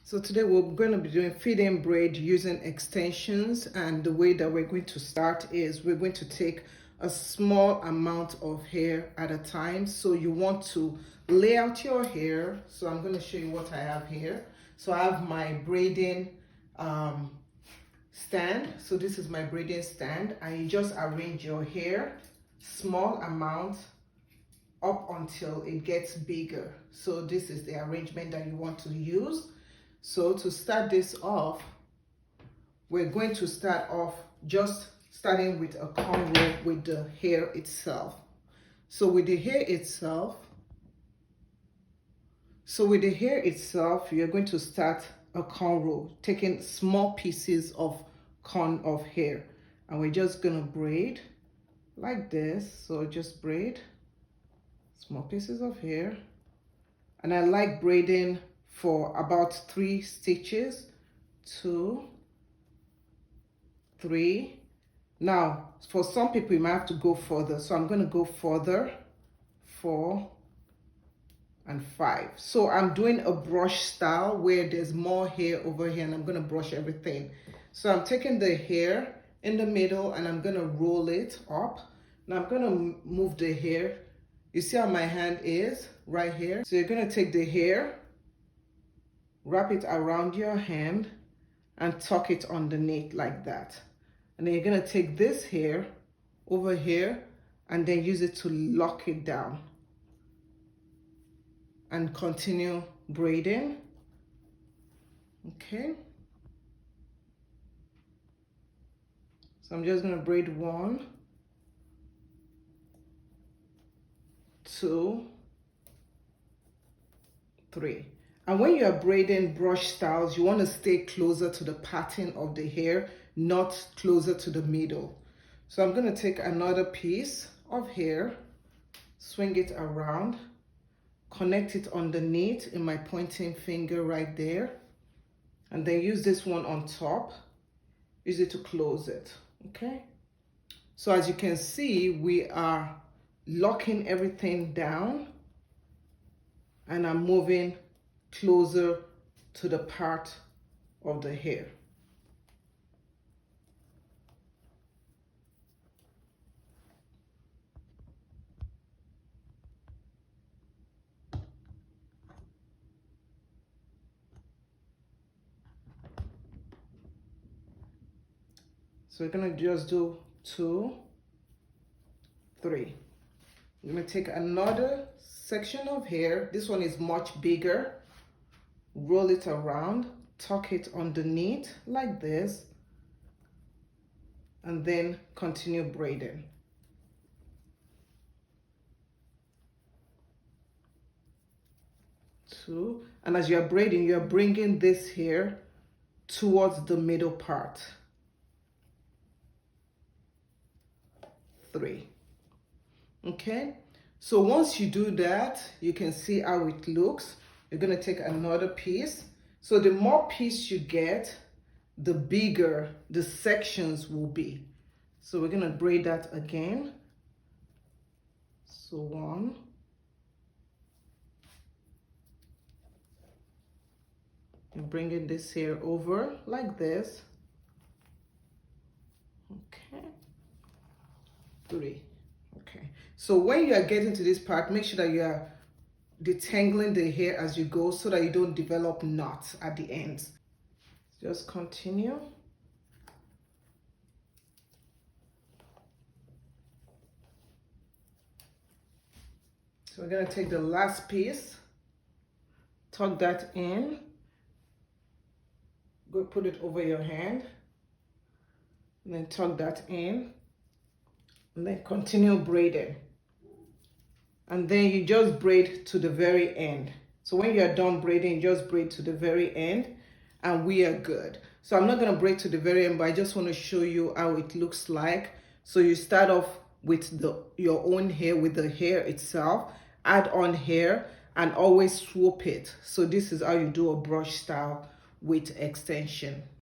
So today we're going to be doing feed-in braid using extensions, and the way that we're going to start is we're going to take a small amount of hair at a time. So you want to lay out your hair. So I'm going to show you what I have here. So I have my braiding stand. So this is my braiding stand, and you just arrange your hair small amount up until it gets bigger. So this is the arrangement that you want to use. So to start this off, we're going to start off just starting with a cornrow with the hair itself. So with the hair itself, you're going to start a cornrow, taking small pieces of hair, and we're just gonna braid like this. So just braid small pieces of hair, and I like braiding for about 3 stitches, 2, 3. Now for some people you might have to go further, so I'm going to go further, 4 and 5. So I'm doing a brush style where there's more hair over here, and I'm going to brush everything. So I'm taking the hair in the middle and I'm going to roll it up. Now I'm going to move the hair. You see how my hand is right here? So you're going to take the hair, wrap it around your hand and tuck it underneath like that. And then you're going to take this hair over here and then use it to lock it down and continue braiding. Okay. So I'm just going to braid 1, 2, 3. And when you're braiding brush styles, you want to stay closer to the pattern of the hair, not closer to the middle. So I'm going to take another piece of hair, swing it around, connect it underneath in my pointing finger right there, and then use this one on top, use it to close it. Okay. So as you can see, we are locking everything down, and I'm moving closer to the part of the hair. So we're gonna just do 2, 3. I'm gonna take another section of hair. This one is much bigger. Roll it around, tuck it underneath like this, and then continue braiding. Two, and as you're braiding, you're bringing this hair towards the middle part. 3. Okay, so once you do that, you can see how it looks. You're going to take another piece. So the more piece you get, the bigger the sections will be. So we're going to braid that again. So 1, and bringing this hair over like this. Okay, 3. Okay, so when you are getting to this part, make sure that you are detangling the hair as you go so that you don't develop knots at the ends. Just continue. So we're going to take the last piece, tuck that in, go put it over your hand, and then tuck that in, and then continue braiding. And then you just braid to the very end. So when you're done braiding, you just braid to the very end, and we are good. So I'm not going to braid to the very end, but I just want to show you how it looks like. So you start off with your own hair, with the hair itself, add on hair, and always swoop it. So this is how you do a brush style with extension.